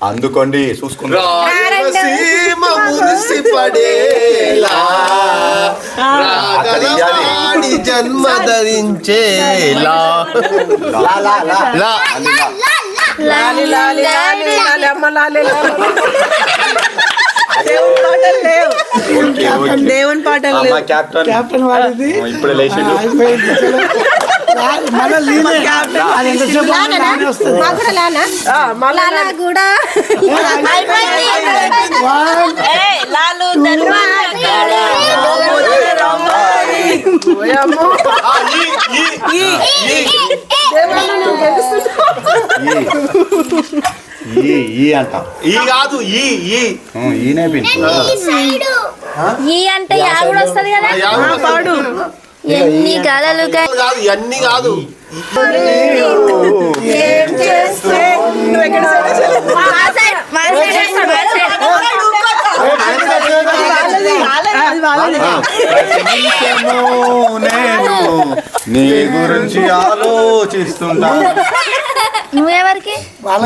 అందుకోండి చూసుకుంటా జన్మ ధరించేలా దేవుని పాటలు క్యాప్టెన్ వాడిది ఇప్పుడు లేచిండు అంట ఈ కాదు ఈనే ఈ అంటే యా కూడా వస్తుంది కదా పాడు ఎన్ని కలలు కాదు ఇవన్నీ కాదు నేను నీ గురించి ఆలోచిస్తుంటా నువ్వెవరికి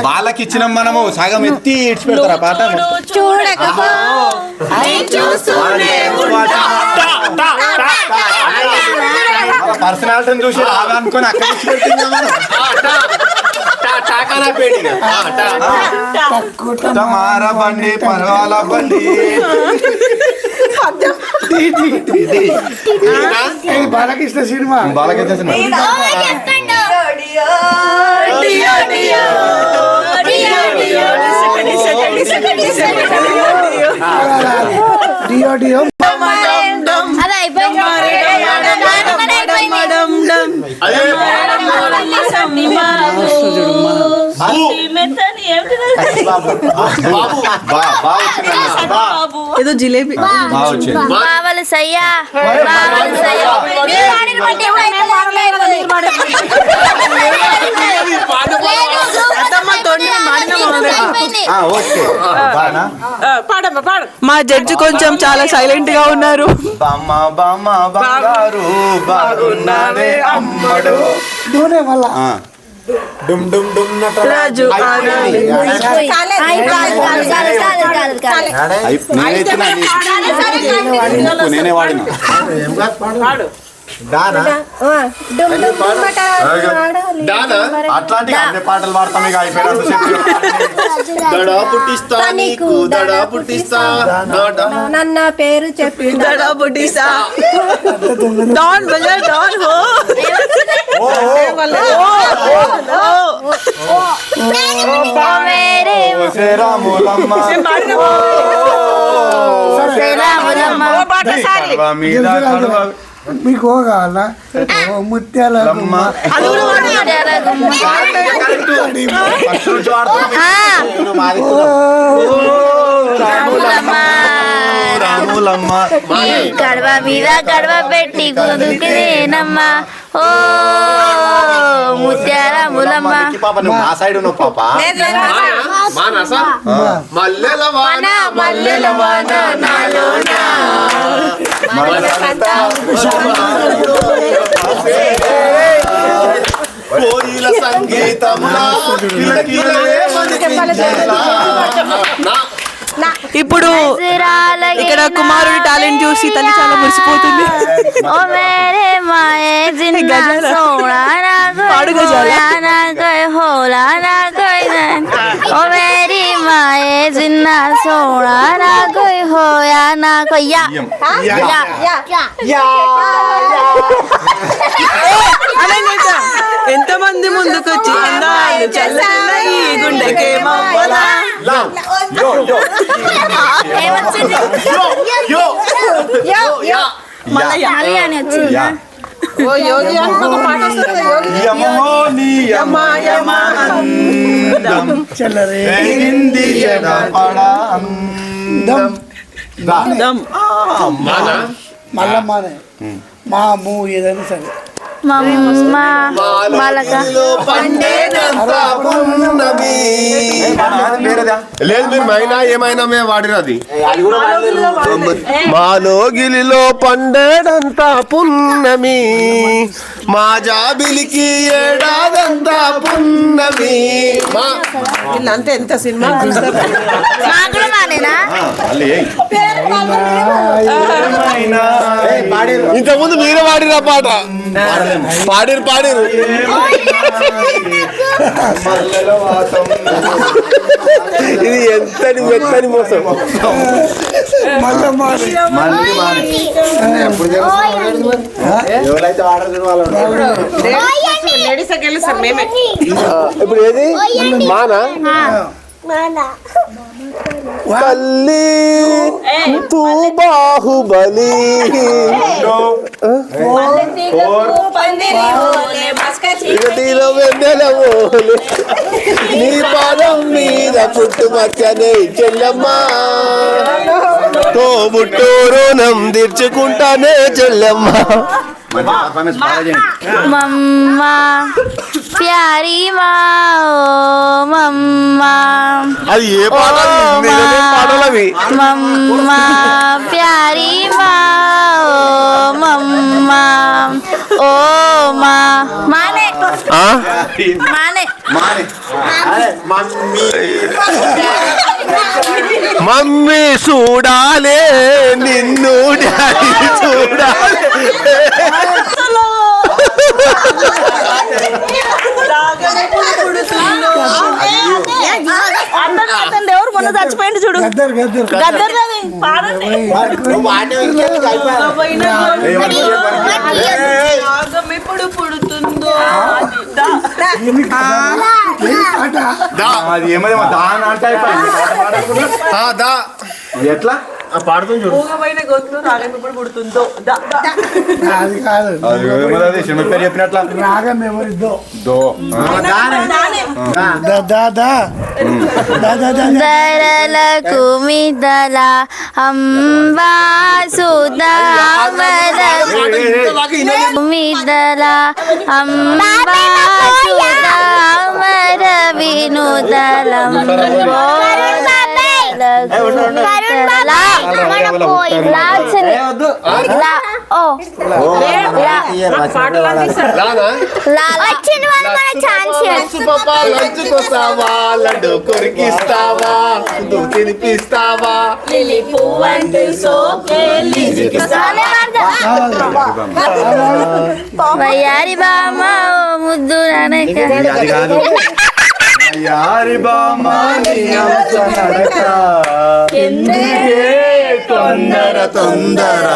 వాళ్ళకి ఇచ్చిన మనము సగం ఎత్తి ఇడ్చి పెడతారా పాట పర్సనాలిటీని చూసి రాగా అనుకొని అక్కడ ఇచ్చి పెట్టిందా మనం మారా బండి పర్వాల బండి బాలకృష్ణ సినిమా ఏదో జిలేబీ బావలు సయ్యా మా జడ్జి కొంచెం చాలా సైలెంట్ గా ఉన్నారు. రాజు నేనే వాడిన అట్లాంటి అన్ని పాటలు పాడతాం ఇక నన్న పేరు చెప్పి దడా పుట్టిస్తా డాన్ బజా డాన్ హో మీకు కావాలా ముత్యాల కడవ మీద కడవ పెట్టి కుదుకునేనమ్మా ఓ ముత్యాల ములమ్మ ఇప్పుడు ఇక్కడ కుమారుడి టాలెంట్ చూసి తల్లి చాలా మురిసిపోతుంది. ఓ మేరే మాయే జిన్నా సోనా నా కోనా కోయ్ హోలా నా కోయ్ ఓ మేరీ మాయే జిన్నా సోనా నా కోయ్ హోయా నా కోయ్ యా ఎంత మంది ముందుకొచ్చి ఈ గుండెకే మవ్వలా మళ్ళమ్మానే మా ఏదైనా సరే మమ్మ మలక పండేనంత పున్నమి. లేదు మీరు మైనా ఏమైనా మేము వాడినది మాలోగిలిలో పండేడంత పున్నమి మా జాబిలికి ఏడాదంతా పున్నమి. వీళ్ళంతా ఎంత సినిమా చూస్తారు. మాకుడు మానేనా ఇంతకుముందు మీరే వాడిన పాట పాడిరు ఇది ఎంతని మెత్తని మోసం. ఎవరైతే ఆర్డర్ వాళ్ళు లేడీస్ గెలుస్తారు మేమే. ఇప్పుడు ఏది మానా కల్లి తూ బాహుబలి నీ పాదం మీద పుట్టుమచ్చనే చెల్లెమ్మ తోబుట్టు రుణం తీర్చుకుంటానే చెల్లెమ్మ. మమ్మ ప్యారీ మా ఓ మమ్మ అది ఏ పాట పాటలవి మమ్మ ప్యారీ మా ఓ మమ్మ ఓ మా మానే మానే మమ్మీ చూడాలే నిన్ను డాడీ చూడాలి. ఎవరు మొన్న చచ్చిపోయింది చూడు గద్దర్ ఇప్పుడు పుడుతుందో అది ఏమో దాని అంటే ఎట్లా పాడుతుంది చూడు. గొంతు రాగం ఇప్పుడు పుడుతుందో అది కాదు అది సినిమా పేరు చెప్పినట్లా రాగం ఎవరిద్దో దో దరలకు మిదల అంబా మిదల అంబా సుధామర వినుదలం లడ్డు కొరికిస్తావా తినిపిస్తావా వయ్యారి బామ్మ ఓ ముద్దు యారి బామా తొందర తొందర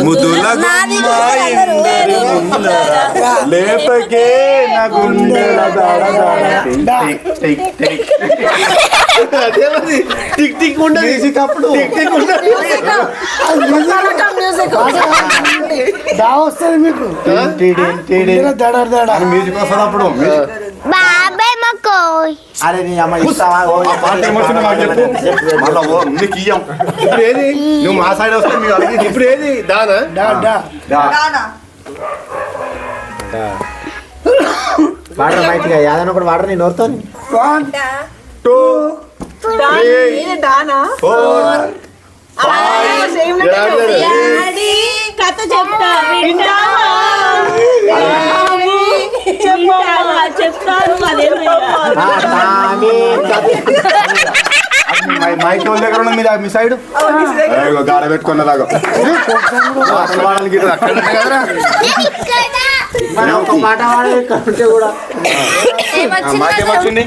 ముదుల లేపకే నా గుండెల టిక్ టిక్ ఉండదు అప్పుడు వస్తుంది మీకు మ్యూజిక్ వస్తుంది అప్పుడు బాబాయ్ మకోయ్ అరే నీ అమ్మ ఇస్తావా పాట ఏమొచ్చిందో మాకు చెప్పు మళ్ళా నీకు ఇయ్యం. ఇప్పుడు ఏది నువ్వు మా సైడ్ వస్తే మీరు అడిగి ఇప్పుడు ఏది దానా వాడరా బయటగా యాదన కూడా వాడరా నేను నోరుతాను 1 2 3 4 కథ చెప్తా చెప్తాను మైక్ వాళ్ళ దగ్గర ఉన్న మీరు మీ సైడ్ గాడ పెట్టుకున్నలాగా ఏమొచ్చింది